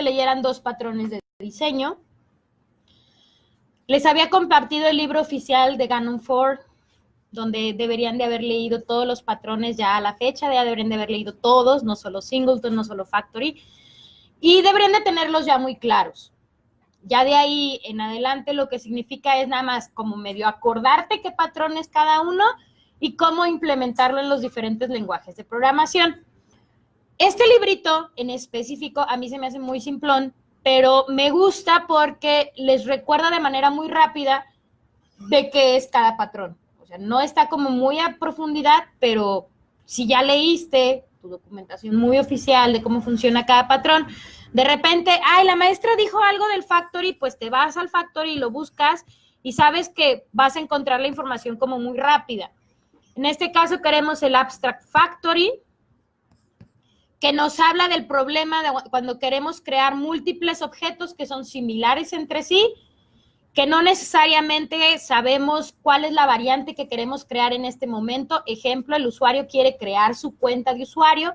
que leyeran 2 patrones de diseño. Les había compartido el libro oficial de Gannon Ford, donde deberían de haber leído todos los patrones ya a la fecha, ya deberían de haber leído todos, no solo Singleton, no solo Factory, y deberían de tenerlos ya muy claros. Ya de ahí en adelante lo que significa es nada más como medio acordarte qué patrón es cada uno y cómo implementarlo en los diferentes lenguajes de programación. Este librito en específico a mí se me hace muy simplón, pero me gusta porque les recuerda de manera muy rápida de qué es cada patrón. O sea, no está como muy a profundidad, pero si ya leíste tu documentación muy oficial de cómo funciona cada patrón, de repente, ay, la maestra dijo algo del Factory, pues te vas al Factory y lo buscas y sabes que vas a encontrar la información como muy rápida. En este caso queremos el Abstract Factory, que nos habla del problema de cuando queremos crear múltiples objetos que son similares entre sí, que no necesariamente sabemos cuál es la variante que queremos crear en este momento. Ejemplo, el usuario quiere crear su cuenta de usuario,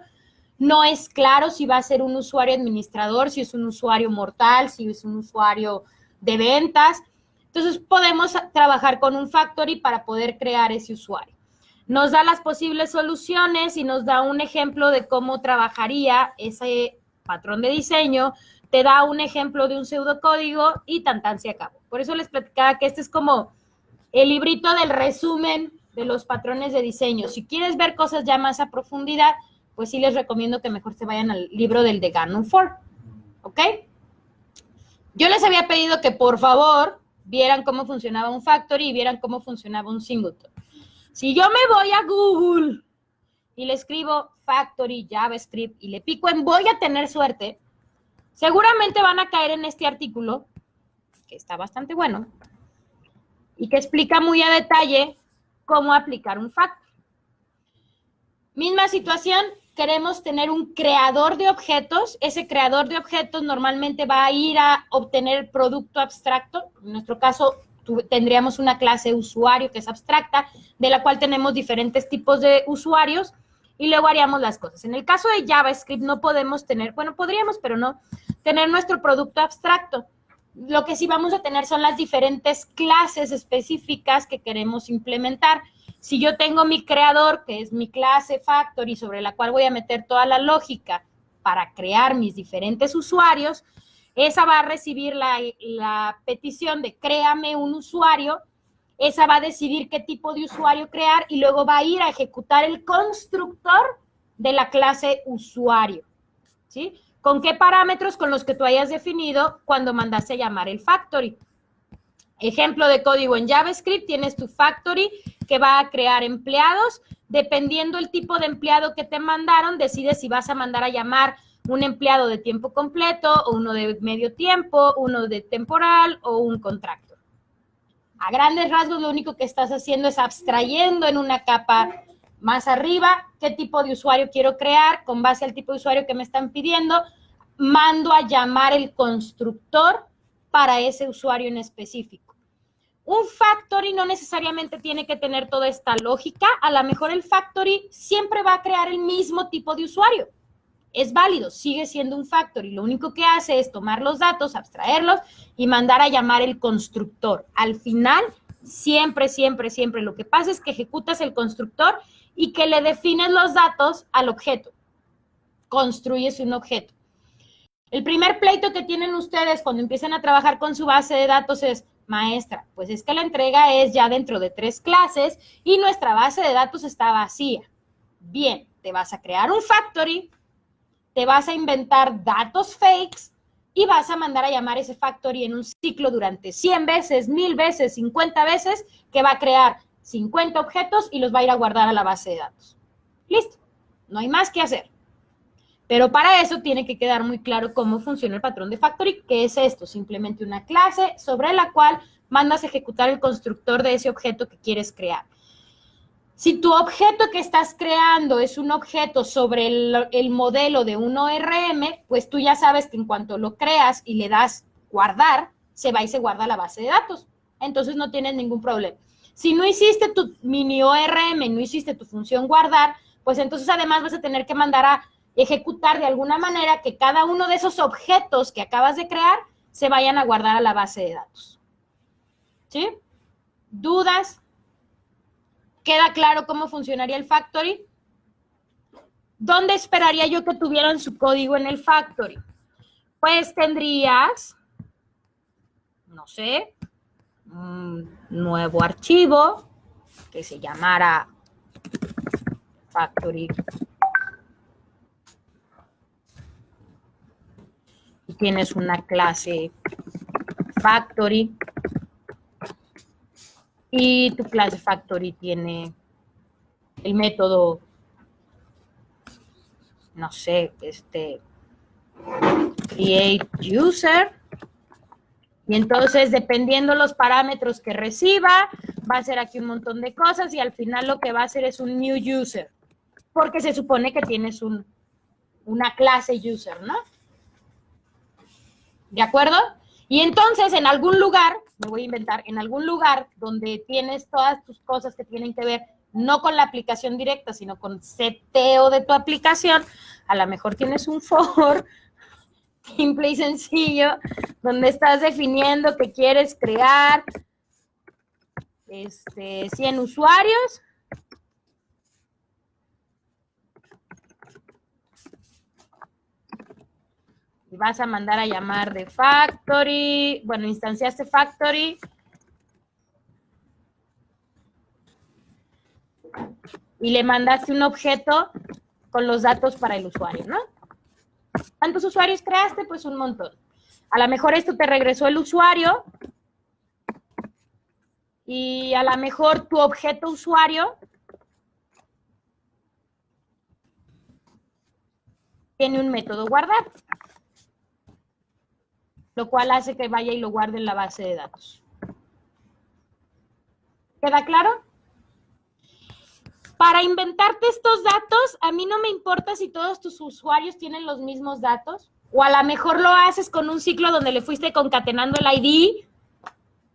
no es claro si va a ser un usuario administrador, si es un usuario mortal, si es un usuario de ventas. Entonces, podemos trabajar con un Factory para poder crear ese usuario. Nos da las posibles soluciones y nos da un ejemplo de cómo trabajaría ese patrón de diseño, te da un ejemplo de un pseudocódigo y tan se acabó. Por eso les platicaba que este es como el librito del resumen de los patrones de diseño. Si quieres ver cosas ya más a profundidad, pues sí les recomiendo que mejor se vayan al libro del de Gannon Ford, ¿ok? Yo les había pedido que por favor vieran cómo funcionaba un Factory y vieran cómo funcionaba un Singleton. Si yo me voy a Google y le escribo Factory JavaScript y le pico en voy a tener suerte, seguramente van a caer en este artículo, que está bastante bueno, y que explica muy a detalle cómo aplicar un Factory. Misma situación, queremos tener un creador de objetos. Ese creador de objetos normalmente va a ir a obtener producto abstracto. En nuestro caso, tendríamos una clase usuario que es abstracta, de la cual tenemos diferentes tipos de usuarios y luego haríamos las cosas. En el caso de JavaScript no podemos tener, bueno, podríamos, pero no, tener nuestro producto abstracto. Lo que sí vamos a tener son las diferentes clases específicas que queremos implementar. Si yo tengo mi creador, que es mi clase Factory, sobre la cual voy a meter toda la lógica para crear mis diferentes usuarios, esa va a recibir la petición de créame un usuario, esa va a decidir qué tipo de usuario crear y luego va a ir a ejecutar el constructor de la clase usuario, ¿sí? ¿Con qué parámetros? Con los que tú hayas definido cuando mandaste a llamar el Factory. Ejemplo de código en JavaScript, tienes tu Factory que va a crear empleados. Dependiendo el tipo de empleado que te mandaron, decides si vas a mandar a llamar un empleado de tiempo completo, o uno de medio tiempo, uno de temporal o un contractor. A grandes rasgos, lo único que estás haciendo es abstrayendo en una capa más arriba qué tipo de usuario quiero crear. Con base al tipo de usuario que me están pidiendo, mando a llamar el constructor para ese usuario en específico. Un Factory no necesariamente tiene que tener toda esta lógica. A lo mejor el Factory siempre va a crear el mismo tipo de usuario. Es válido, sigue siendo un Factory. Lo único que hace es tomar los datos, abstraerlos y mandar a llamar el constructor. Al final, siempre lo que pasa es que ejecutas el constructor y que le defines los datos al objeto. Construyes un objeto. El primer pleito que tienen ustedes cuando empiezan a trabajar con su base de datos es, maestra, pues es que la entrega es ya dentro de 3 clases y nuestra base de datos está vacía. Bien, te vas a crear un Factory, te vas a inventar datos fakes y vas a mandar a llamar ese Factory en un ciclo durante 100 veces, 1000 veces, 50 veces, que va a crear 50 objetos y los va a ir a guardar a la base de datos. Listo, no hay más que hacer. Pero para eso tiene que quedar muy claro cómo funciona el patrón de Factory, que es esto, simplemente una clase sobre la cual mandas a ejecutar el constructor de ese objeto que quieres crear. Si tu objeto que estás creando es un objeto sobre el modelo de un ORM, pues tú ya sabes que en cuanto lo creas y le das guardar, se va y se guarda la base de datos. Entonces no tienes ningún problema. Si no hiciste tu mini ORM, no hiciste tu función guardar, pues entonces además vas a tener que mandar a ejecutar de alguna manera que cada uno de esos objetos que acabas de crear se vayan a guardar a la base de datos. ¿Sí? ¿Dudas? ¿Queda claro cómo funcionaría el factory? ¿Dónde esperaría yo que tuvieran su código en el factory? Pues tendrías, no sé, un nuevo archivo que se llamara factory. Y tienes una clase factory. Y tu clase factory tiene el método, no sé, create user. Y entonces, dependiendo los parámetros que reciba, va a hacer aquí un montón de cosas y al final lo que va a hacer es un new user. Porque se supone que tienes una clase user, ¿no? ¿De acuerdo? Y entonces, en algún lugar, me voy a inventar, en algún lugar donde tienes todas tus cosas que tienen que ver no con la aplicación directa, sino con seteo de tu aplicación, a lo mejor tienes un for simple y sencillo, donde estás definiendo que quieres crear 100 usuarios. Y vas a mandar a llamar de factory, bueno, instanciaste factory. Y le mandaste un objeto con los datos para el usuario, ¿no? ¿Cuántos usuarios creaste? Pues un montón. A lo mejor esto te regresó el usuario y a lo mejor tu objeto usuario tiene un método guardar, lo cual hace que vaya y lo guarde en la base de datos. ¿Queda claro? Para inventarte estos datos, a mí no me importa si todos tus usuarios tienen los mismos datos, o a lo mejor lo haces con un ciclo donde le fuiste concatenando el ID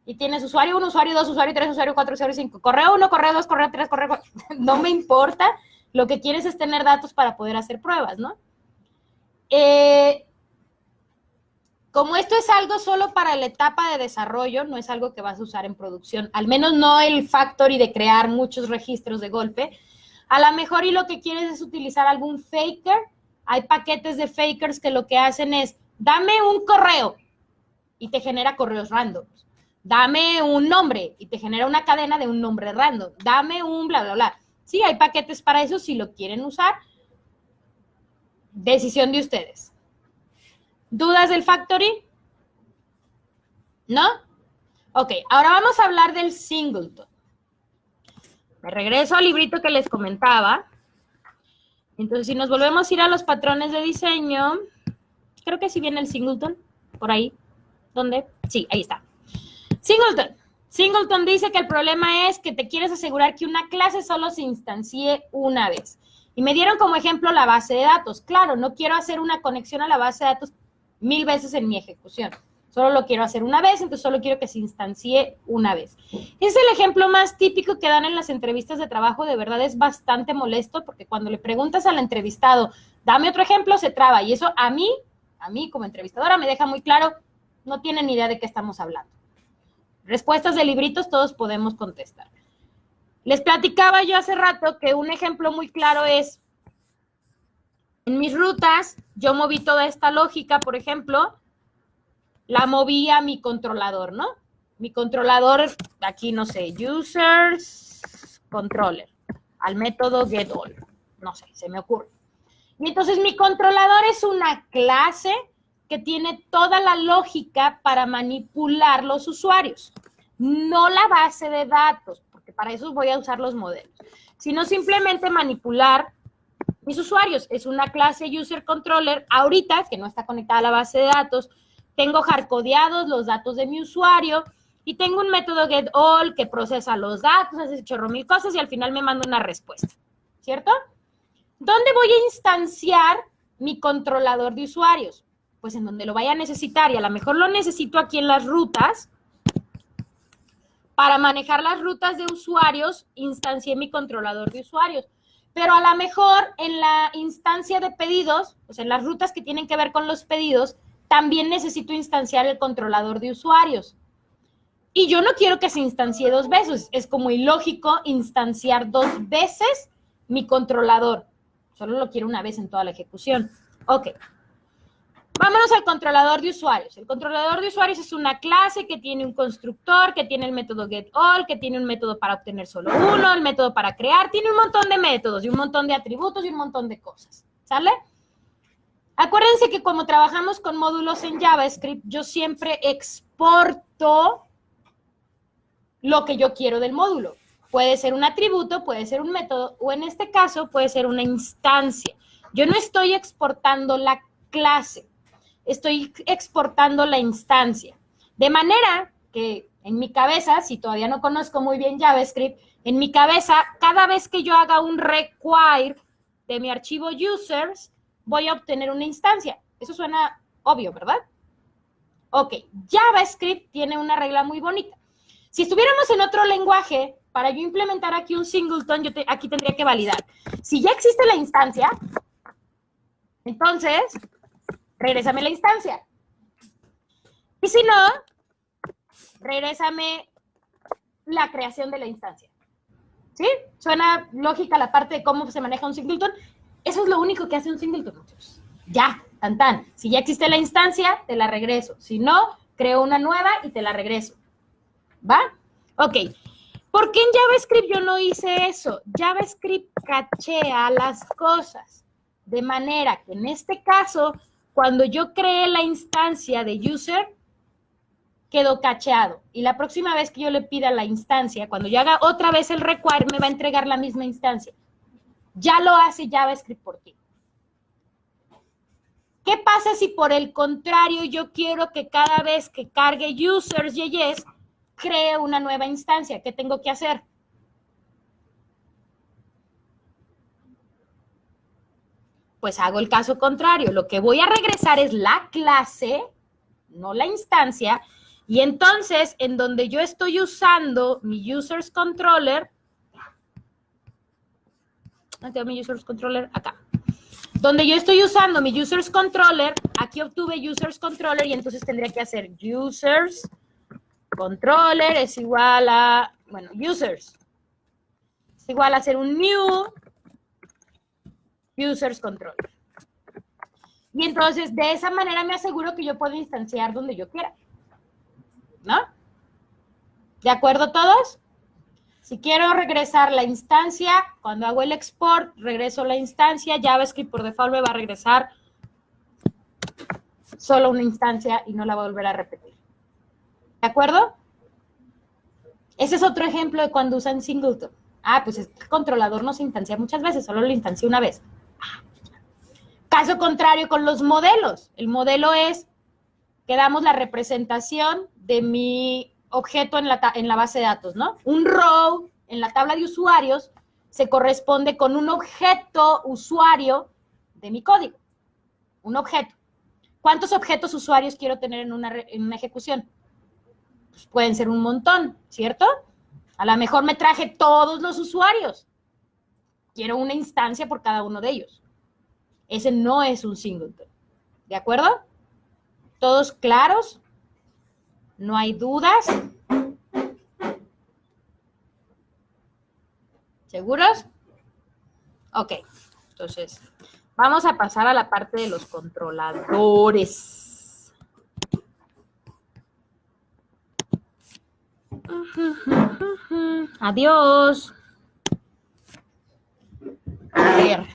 y tienes usuario 1, usuario 2, usuario 3, usuario 4, usuario 5, correo 1, correo 2, correo 3, correo 4. No me importa, lo que quieres es tener datos para poder hacer pruebas, ¿no? Como esto es algo solo para la etapa de desarrollo, no es algo que vas a usar en producción, al menos no el factory de crear muchos registros de golpe. A lo mejor y lo que quieres es utilizar algún faker. Hay paquetes de fakers que lo que hacen es, dame un correo y te genera correos random. Dame un nombre y te genera una cadena de un nombre random. Dame un bla, bla, bla. Sí, hay paquetes para eso si lo quieren usar. Decisión de ustedes. ¿Dudas del factory? ¿No? Ok, ahora vamos a hablar del singleton. Me regreso al librito que les comentaba. Entonces, si nos volvemos a ir a los patrones de diseño, creo que sí viene el singleton, por ahí. ¿Dónde? Sí, ahí está. Singleton. Singleton dice que el problema es que te quieres asegurar que una clase solo se instancie una vez. Y me dieron como ejemplo la base de datos. Claro, no quiero hacer una conexión a la base de datos 1000 veces en mi ejecución. Solo lo quiero hacer una vez, entonces solo quiero que se instancie una vez. Es el ejemplo más típico que dan en las entrevistas de trabajo. De verdad es bastante molesto porque cuando le preguntas al entrevistado, dame otro ejemplo, se traba. Y eso a mí como entrevistadora me deja muy claro, no tienen ni idea de qué estamos hablando. Respuestas de libritos todos podemos contestar. Les platicaba yo hace rato que un ejemplo muy claro es, en mis rutas, yo moví toda esta lógica, por ejemplo, la moví a mi controlador, ¿no? Mi controlador, aquí no sé, users controller, al método getAll, no sé, se me ocurre. Y entonces mi controlador es una clase que tiene toda la lógica para manipular los usuarios, no la base de datos, porque para eso voy a usar los modelos, sino simplemente manipular mis usuarios. Es una clase user controller, ahorita que no está conectada a la base de datos, tengo hardcodeados los datos de mi usuario y tengo un método getAll que procesa los datos, hace chorro mil cosas y al final me manda una respuesta, ¿cierto? ¿Dónde voy a instanciar mi controlador de usuarios? Pues en donde lo vaya a necesitar y a lo mejor lo necesito aquí en las rutas. Para manejar las rutas de usuarios, instancié mi controlador de usuarios. pero a lo mejor en la instancia de pedidos, o sea, en las rutas que tienen que ver con los pedidos, también necesito instanciar el controlador de usuarios. Y yo no quiero que se instancie 2 veces. Es como ilógico instanciar 2 veces mi controlador. Solo lo quiero una vez en toda la ejecución. Ok. Vámonos al controlador de usuarios. El controlador de usuarios es una clase que tiene un constructor, que tiene el método getAll, que tiene un método para obtener solo uno, el método para crear, tiene un montón de métodos y un montón de atributos y un montón de cosas. ¿Sale? Acuérdense que como trabajamos con módulos en JavaScript, yo siempre exporto lo que yo quiero del módulo. Puede ser un atributo, puede ser un método, o en este caso puede ser una instancia. Yo no estoy exportando la clase, estoy exportando la instancia. De manera que en mi cabeza, si todavía no conozco muy bien JavaScript, en mi cabeza, cada vez que yo haga un require de mi archivo users, voy a obtener una instancia. Eso suena obvio, ¿verdad? Ok, JavaScript tiene una regla muy bonita. Si estuviéramos en otro lenguaje, para yo implementar aquí un singleton, aquí tendría que validar. Si ya existe la instancia, entonces, regrésame la instancia. Y si no, regrésame la creación de la instancia. ¿Sí? Suena lógica la parte de cómo se maneja un singleton. Eso es lo único que hace un singleton, muchachos. Ya, tan tan. Si ya existe la instancia, te la regreso. Si no, creo una nueva y te la regreso. ¿Va? Ok. ¿Por qué en JavaScript yo no hice eso? JavaScript cachea las cosas. De manera que en este caso, cuando yo creé la instancia de user, quedó cacheado. Y la próxima vez que yo le pida la instancia, cuando yo haga otra vez el require, me va a entregar la misma instancia. Ya lo hace JavaScript por ti. ¿Qué pasa si por el contrario yo quiero que cada vez que cargue users.js cree una nueva instancia? ¿Qué tengo que hacer? Pues hago el caso contrario. Lo que voy a regresar es la clase, no la instancia, y entonces en donde yo estoy usando mi users controller, ¿dónde tengo mi users controller? Acá. Donde yo estoy usando mi users controller, aquí obtuve users controller y entonces tendría que hacer users controller es igual a, bueno, users. Es igual a hacer un new users controller. Y entonces de esa manera me aseguro que yo puedo instanciar donde yo quiera. ¿No? ¿De acuerdo todos? Si quiero regresar la instancia, cuando hago el export, regreso la instancia, JavaScript por default me va a regresar solo una instancia y no la va a volver a repetir. ¿De acuerdo? Ese es otro ejemplo de cuando usan singleton. Ah, pues el controlador no se instancia muchas veces, solo lo instancia una vez. Caso contrario con los modelos. El modelo es que damos la representación de mi objeto en la base de datos, ¿no? Un row en la tabla de usuarios se corresponde con un objeto usuario de mi código. Un objeto. ¿Cuántos objetos usuarios quiero tener en una ejecución? Pues pueden ser un montón, ¿cierto? A lo mejor me traje todos los usuarios. Quiero una instancia por cada uno de ellos. Ese no es un singleton. ¿De acuerdo? ¿Todos claros? ¿No hay dudas? ¿Seguros? Ok, entonces vamos a pasar a la parte de los controladores. Adiós. A ver.